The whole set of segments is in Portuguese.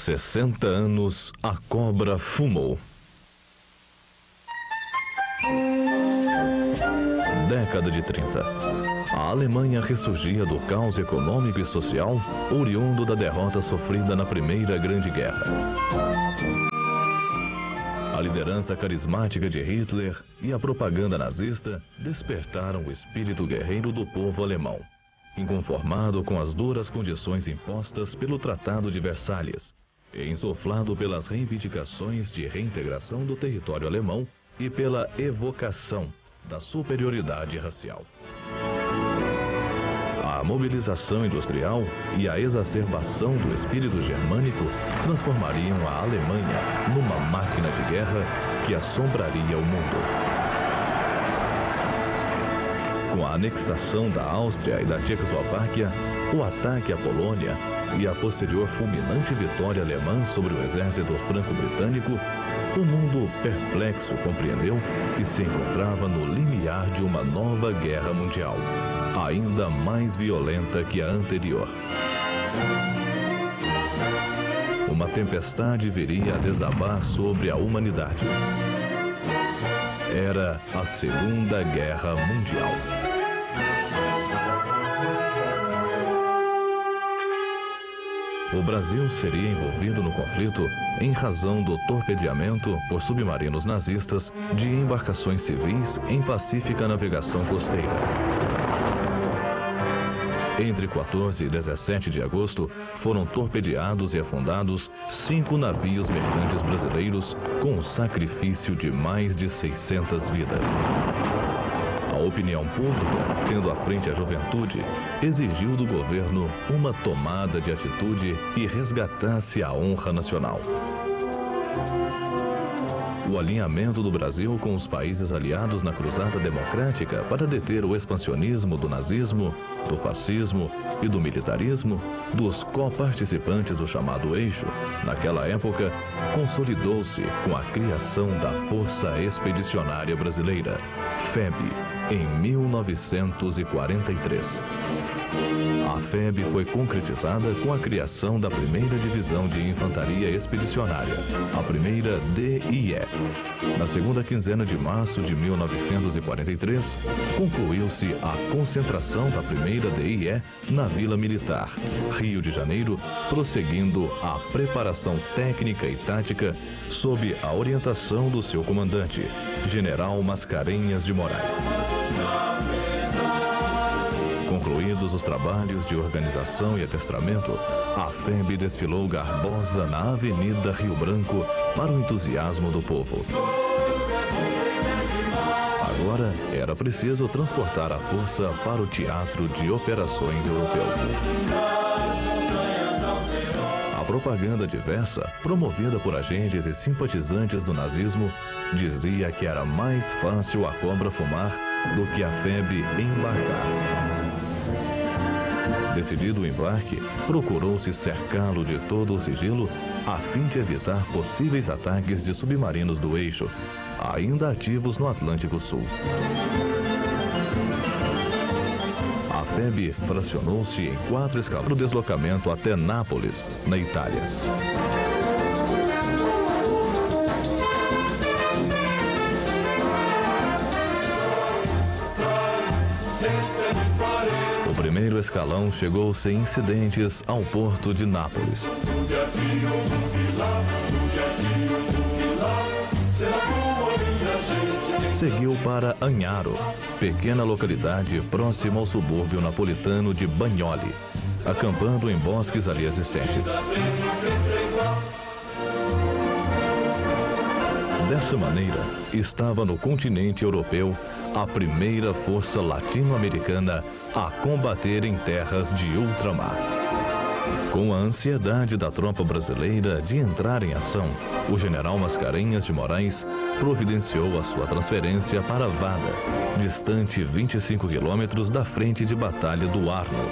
60 anos, a cobra fumou. Década de 30. A Alemanha ressurgia do caos econômico e social, oriundo da derrota sofrida na Primeira Grande Guerra. A liderança carismática de Hitler e a propaganda nazista despertaram o espírito guerreiro do povo alemão, inconformado com as duras condições impostas pelo Tratado de Versalhes e insuflado pelas reivindicações de reintegração do território alemão e pela evocação da superioridade racial. A mobilização industrial e a exacerbação do espírito germânico transformariam a Alemanha numa máquina de guerra que assombraria o mundo. Com a anexação da Áustria e da Tchecoslováquia, o ataque à Polônia e a posterior fulminante vitória alemã sobre o exército franco-britânico, o mundo perplexo compreendeu que se encontrava no limiar de uma nova guerra mundial, ainda mais violenta que a anterior. Uma tempestade viria a desabar sobre a humanidade. Era a Segunda Guerra Mundial. O Brasil seria envolvido no conflito em razão do torpedeamento por submarinos nazistas de embarcações civis em pacífica navegação costeira. Entre 14 e 17 de agosto, foram torpedeados e afundados 5 navios mercantes brasileiros com o sacrifício de mais de 600 vidas. A opinião pública, tendo à frente a juventude, exigiu do governo uma tomada de atitude que resgatasse a honra nacional. O alinhamento do Brasil com os países aliados na cruzada democrática para deter o expansionismo do nazismo, do fascismo e do militarismo, dos coparticipantes do chamado Eixo, naquela época, consolidou-se com a criação da Força Expedicionária Brasileira, FEB, em 1943. A FEB foi concretizada com a criação da primeira Divisão de Infantaria Expedicionária, a primeira DIE. Na segunda quinzena de março de 1943, concluiu-se a concentração da primeira DIE na Vila Militar, Rio de Janeiro, prosseguindo a preparação técnica e tática sob a orientação do seu comandante, General Mascarenhas de Moraes. Concluídos os trabalhos de organização e adestramento, a FEB desfilou garbosa na Avenida Rio Branco para o entusiasmo do povo. Agora era preciso transportar a força para o teatro de operações europeu. A propaganda diversa, promovida por agentes e simpatizantes do nazismo, dizia que era mais fácil a cobra fumar do que a FEB embarcar. Decidido o embarque, procurou-se cercá-lo de todo o sigilo a fim de evitar possíveis ataques de submarinos do Eixo, ainda ativos no Atlântico Sul. A FEB fracionou-se em 4 escalões para o deslocamento até Nápoles, na Itália. O primeiro escalão chegou sem incidentes ao porto de Nápoles. Seguiu para Agnaro, pequena localidade próxima ao subúrbio napolitano de Bagnoli, acampando em bosques ali existentes. Dessa maneira, estava no continente europeu a primeira força latino-americana a combater em terras de ultramar. Com a ansiedade da tropa brasileira de entrar em ação, o general Mascarenhas de Moraes providenciou a sua transferência para Vada, distante 25 quilômetros da frente de batalha do Arno,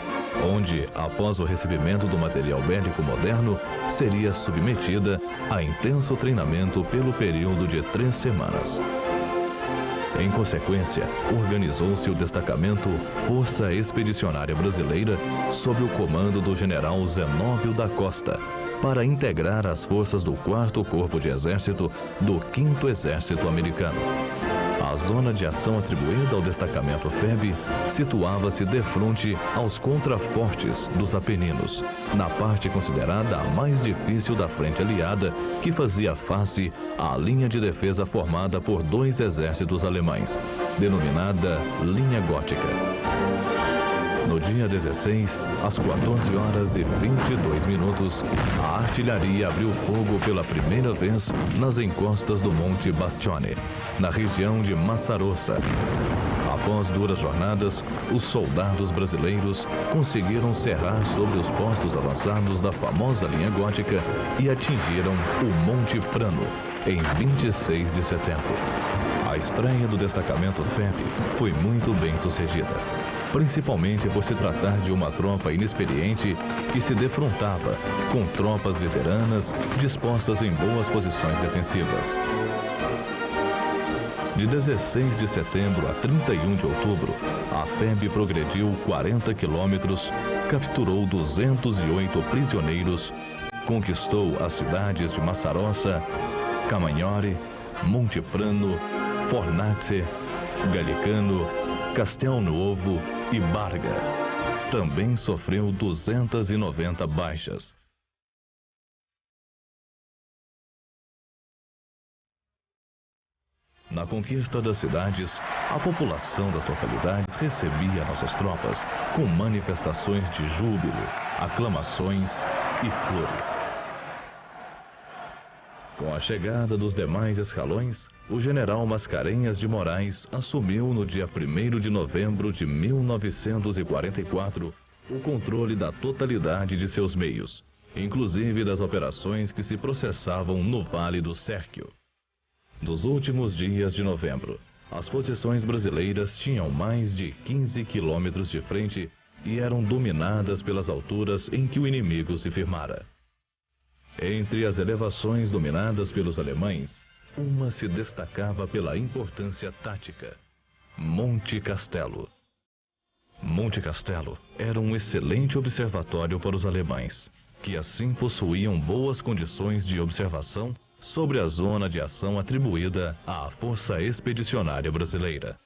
onde, após o recebimento do material bélico moderno, seria submetida a intenso treinamento pelo período de 3 semanas. Em consequência, organizou-se o destacamento Força Expedicionária Brasileira sob o comando do general Zenóbio da Costa, para integrar as forças do 4º Corpo de Exército do 5º Exército Americano. A zona de ação atribuída ao destacamento FEB situava-se defronte aos contrafortes dos Apeninos, na parte considerada a mais difícil da frente aliada, que fazia face à linha de defesa formada por 2 exércitos alemães, denominada Linha Gótica. No dia 16, às 14h22, a artilharia abriu fogo pela primeira vez nas encostas do Monte Bastione, na região de Massarossa. Após duras jornadas, os soldados brasileiros conseguiram cerrar sobre os postos avançados da famosa linha gótica e atingiram o Monte Prano, em 26 de setembro. A estreia do destacamento FEB foi muito bem sucedida, principalmente por se tratar de uma tropa inexperiente que se defrontava com tropas veteranas dispostas em boas posições defensivas. De 16 de setembro a 31 de outubro, a FEB progrediu 40 quilômetros, capturou 208 prisioneiros, conquistou as cidades de Massarossa, Camagnore, Monte Prano, Fornace, Gallicano, Castel Nuovo e Barga. Também sofreu 290 baixas. Na conquista das cidades, a população das localidades recebia nossas tropas com manifestações de júbilo, aclamações e flores. Com a chegada dos demais escalões, o general Mascarenhas de Moraes assumiu no dia 1º de novembro de 1944 o controle da totalidade de seus meios, inclusive das operações que se processavam no Vale do Sérquio. Nos últimos dias de novembro, as posições brasileiras tinham mais de 15 quilômetros de frente e eram dominadas pelas alturas em que o inimigo se firmara. Entre as elevações dominadas pelos alemães, uma se destacava pela importância tática: Monte Castelo. Monte Castelo era um excelente observatório para os alemães, que assim possuíam boas condições de observação sobre a zona de ação atribuída à Força Expedicionária Brasileira.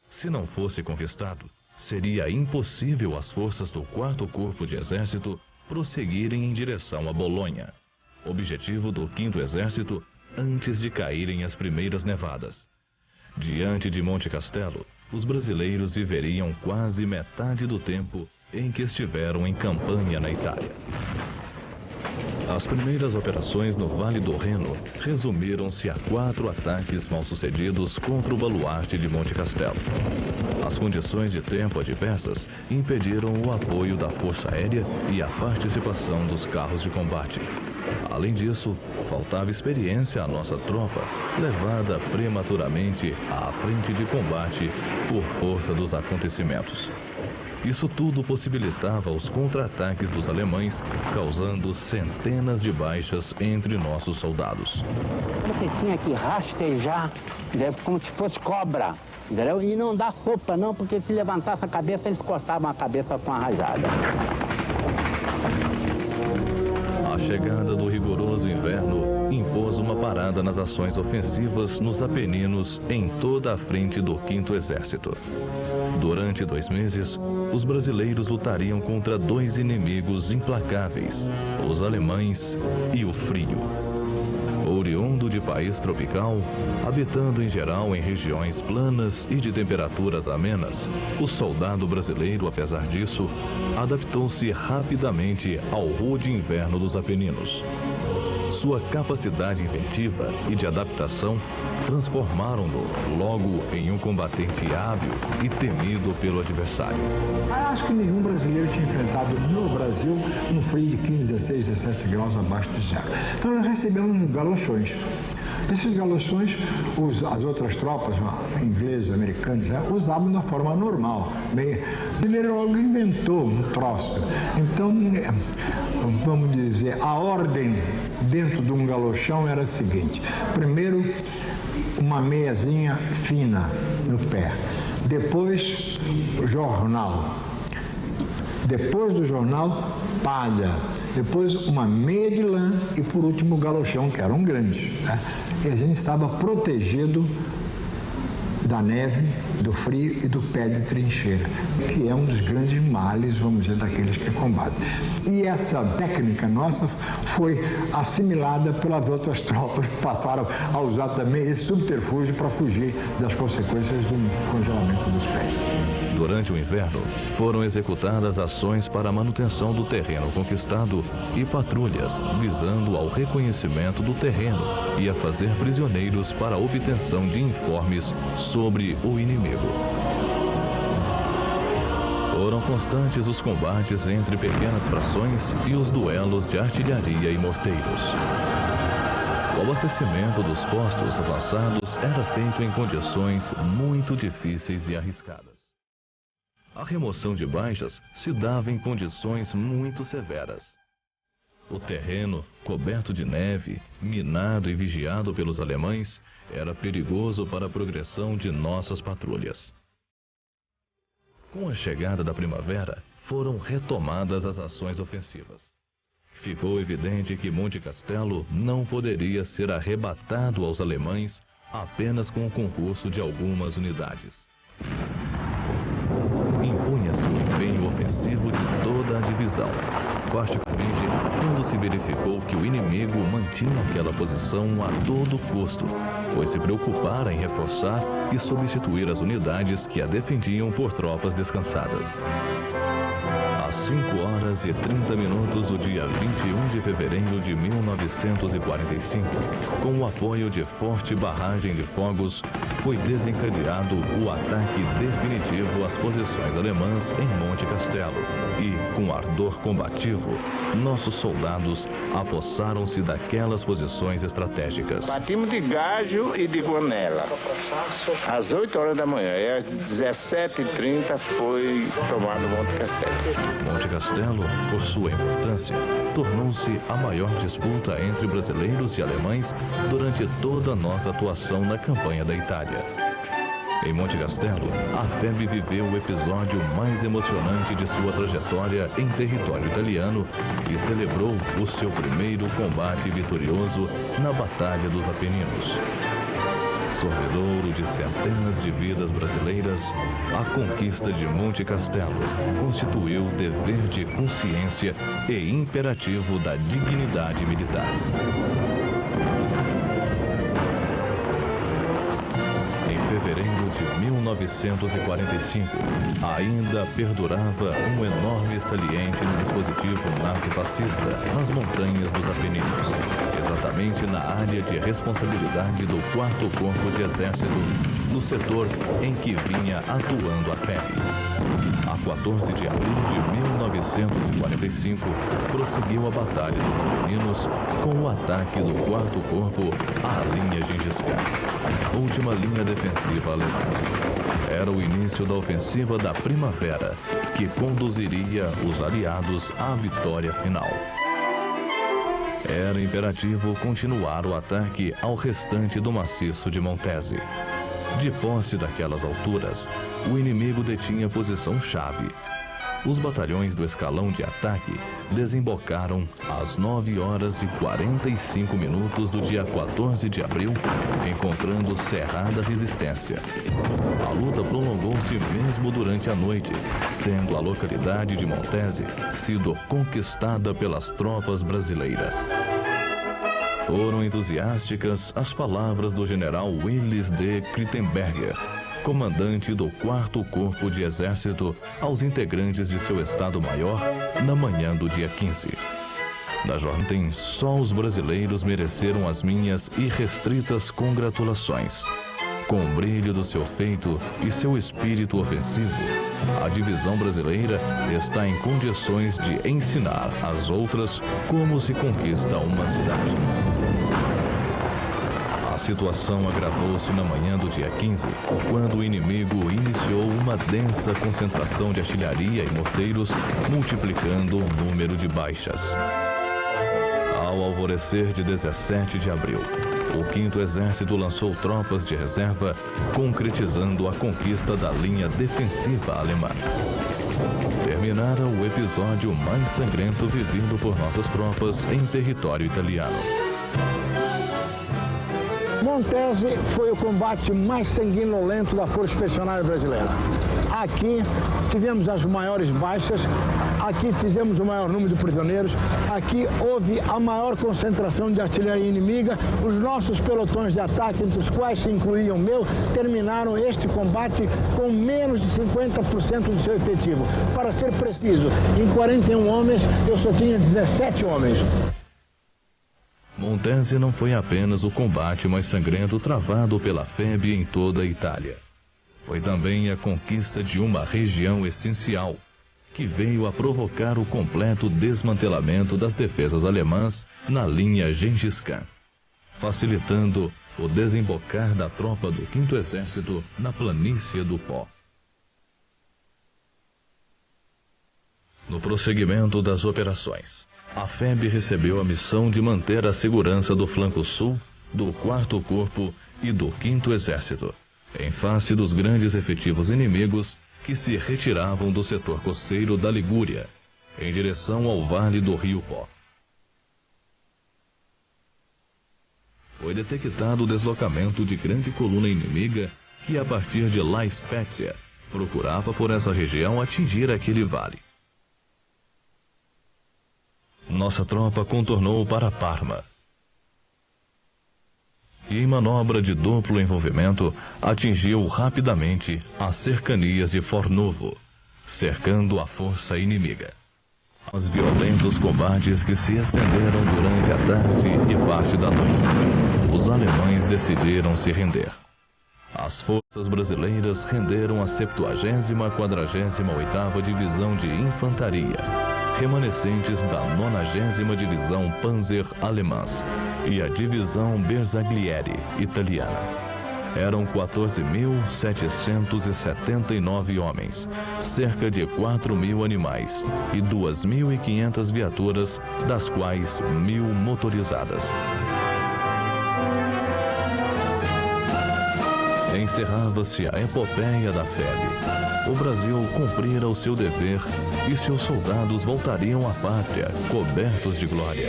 Se não fosse conquistado, seria impossível às forças do 4º Corpo de Exército prosseguirem em direção a Bolonha, objetivo do 5º Exército, antes de caírem as primeiras nevadas. Diante de Monte Castelo, os brasileiros viveriam quase metade do tempo em que estiveram em campanha na Itália. As primeiras operações no Vale do Reno resumiram-se a 4 ataques mal-sucedidos contra o baluarte de Monte Castelo. As condições de tempo adversas impediram o apoio da Força Aérea e a participação dos carros de combate. Além disso, faltava experiência à nossa tropa, levada prematuramente à frente de combate por força dos acontecimentos. Isso tudo possibilitava os contra-ataques dos alemães, causando centenas de baixas entre nossos soldados. Você tinha que rastejar, como se fosse cobra, entendeu? E não dar sopa não, porque se levantasse a cabeça, eles cortavam a cabeça com a rajada. A chegada do rigoroso inverno impôs uma parada nas ações ofensivas nos Apeninos em toda a frente do 5º Exército. Durante 2 meses, os brasileiros lutariam contra 2 inimigos implacáveis, os alemães e o frio. Oriundo de país tropical, habitando em geral em regiões planas e de temperaturas amenas, o soldado brasileiro, apesar disso, adaptou-se rapidamente ao rude inverno dos Apeninos. Sua capacidade inventiva e de adaptação transformaram-no logo em um combatente hábil e temido pelo adversário. Acho que nenhum brasileiro tinha enfrentado no Brasil um frio de 15, 16, 17 graus abaixo de zero. Então nós recebemos galochões. Esses galochões, as outras tropas, ingleses, americanos, usavam da forma normal. O brasileiro logo inventou um troço. Então, vamos dizer, a ordem dentro de um galochão era a seguinte: primeiro, uma meiazinha fina no pé, depois o jornal, depois do jornal, palha, depois uma meia de lã e, por último, o galochão, que eram grandes, né? E a gente estava protegido da neve, do frio e do pé de trincheira, que é um dos grandes males, vamos dizer, daqueles que combatem. E essa técnica nossa foi assimilada pelas outras tropas que passaram a usar também esse subterfúgio para fugir das consequências do congelamento dos pés. Durante o inverno, foram executadas ações para a manutenção do terreno conquistado e patrulhas visando ao reconhecimento do terreno e a fazer prisioneiros para a obtenção de informes sobre o inimigo. Foram constantes os combates entre pequenas frações e os duelos de artilharia e morteiros. O abastecimento dos postos avançados era feito em condições muito difíceis e arriscadas. A remoção de baixas se dava em condições muito severas. O terreno, coberto de neve, minado e vigiado pelos alemães, era perigoso para a progressão de nossas patrulhas. Com a chegada da primavera, foram retomadas as ações ofensivas. Ficou evidente que Monte Castelo não poderia ser arrebatado aos alemães apenas com o concurso de algumas unidades. Impunha-se o empenho ofensivo de toda a divisão, particularmente quando se verificou que o inimigo mantinha aquela posição a todo custo, pois se preocupara em reforçar e substituir as unidades que a defendiam por tropas descansadas. Às 5h30 do dia 21 de fevereiro de 1945, com o apoio de forte barragem de fogos, foi desencadeado o ataque definitivo às posições alemãs em Monte Castelo e, com ardor combativo, nossos soldados apossaram-se daquelas posições estratégicas. Partimos de Gajo e de Guanela, às 8h da manhã, e às 17h30 foi tomado Monte Castelo. Monte Castelo, por sua importância, tornou-se a maior disputa entre brasileiros e alemães durante toda a nossa atuação na campanha da Itália. Em Monte Castelo, a FEB viveu o episódio mais emocionante de sua trajetória em território italiano e celebrou o seu primeiro combate vitorioso na Batalha dos Apeninos. Sorvedouro de centenas de vidas brasileiras, a conquista de Monte Castelo constituiu dever de consciência e imperativo da dignidade militar. Em fevereiro de 1945, ainda perdurava um enorme saliente no dispositivo nazi-fascista nas montanhas dos Apeninos, exatamente na área de responsabilidade do 4º Corpo de Exército, no setor em que vinha atuando a FEB. A 14 de abril de 1945, prosseguiu a Batalha dos Apeninos com o ataque do 4º Corpo à linha Gengis Khan, última linha defensiva alemã. Era o início da ofensiva da primavera, que conduziria os aliados à vitória final. Era imperativo continuar o ataque ao restante do maciço de Montese. De posse daquelas alturas, o inimigo detinha posição-chave. Os batalhões do escalão de ataque desembocaram às 9h45 do dia 14 de abril, encontrando cerrada resistência. A luta prolongou-se mesmo durante a noite, tendo a localidade de Montese sido conquistada pelas tropas brasileiras. Foram entusiásticas as palavras do general Willis de Krittenberger, comandante do 4º Corpo de Exército, aos integrantes de seu Estado-Maior na manhã do dia 15. Da jornada, só os brasileiros mereceram as minhas irrestritas congratulações. Com o brilho do seu feito e seu espírito ofensivo, a divisão brasileira está em condições de ensinar às outras como se conquista uma cidade. A situação agravou-se na manhã do dia 15, quando o inimigo iniciou uma densa concentração de artilharia e morteiros, multiplicando o número de baixas. Ao alvorecer de 17 de abril, o 5º Exército lançou tropas de reserva, concretizando a conquista da linha defensiva alemã. terminara o episódio mais sangrento vivido por nossas tropas em território italiano. Montese foi o combate mais sanguinolento da Força Expedicionária Brasileira. Aqui tivemos as maiores baixas, aqui fizemos o maior número de prisioneiros, aqui houve a maior concentração de artilharia inimiga. Os nossos pelotões de ataque, entre os quais se incluía o meu, terminaram este combate com menos de 50% do seu efetivo. Para ser preciso, em 41 homens, eu só tinha 17 homens. Montese não foi apenas o combate mais sangrento travado pela FEB em toda a Itália. Foi também a conquista de uma região essencial, que veio a provocar o completo desmantelamento das defesas alemãs na linha Gengis Khan, facilitando o desembocar da tropa do 5º Exército na planície do Pó. No prosseguimento das operações, a FEB recebeu a missão de manter a segurança do flanco sul, do 4º Corpo e do 5º Exército, em face dos grandes efetivos inimigos que se retiravam do setor costeiro da Ligúria, em direção ao vale do Rio Pó. Foi detectado o deslocamento de grande coluna inimiga que, a partir de La Spezia, procurava por essa região atingir aquele vale. Nossa tropa contornou para Parma e, em manobra de duplo envolvimento, atingiu rapidamente as cercanias de Fornovo, cercando a força inimiga. Os violentos combates que se estenderam durante a tarde e parte da noite, os alemães decidiram se render. As forças brasileiras renderam a 70ª Quadragésima 8ª Divisão de Infantaria, remanescentes da 90ª Divisão Panzer Alemãs e a Divisão Bersaglieri italiana. Eram 14.779 homens, cerca de 4.000 animais e 2.500 viaturas, das quais 1.000 motorizadas. Encerrava-se a epopeia da FEB. O Brasil cumprira o seu dever e seus soldados voltariam à pátria, cobertos de glória.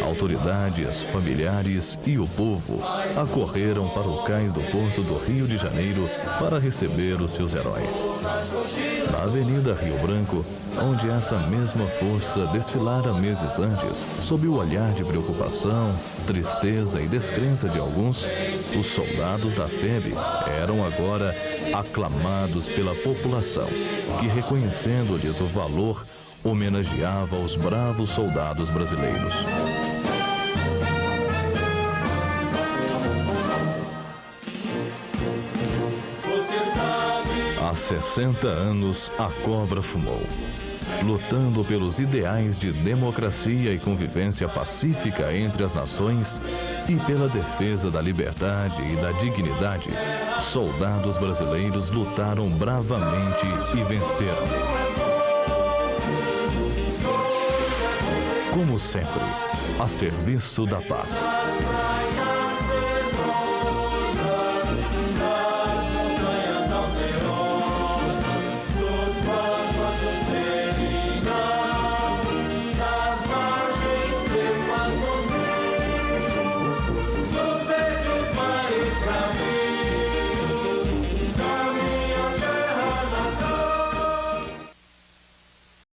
Autoridades, familiares e o povo acorreram para o cais do porto do Rio de Janeiro para receber os seus heróis. Na Avenida Rio Branco, onde essa mesma força desfilara meses antes, sob o olhar de preocupação, tristeza e descrença de alguns, os soldados da FEB eram agora aclamados pela população, que, reconhecendo-lhes o valor, homenageava os bravos soldados brasileiros. Há 60 anos, a cobra fumou, lutando pelos ideais de democracia e convivência pacífica entre as nações e pela defesa da liberdade e da dignidade. Soldados brasileiros lutaram bravamente e venceram. Como sempre, a serviço da paz.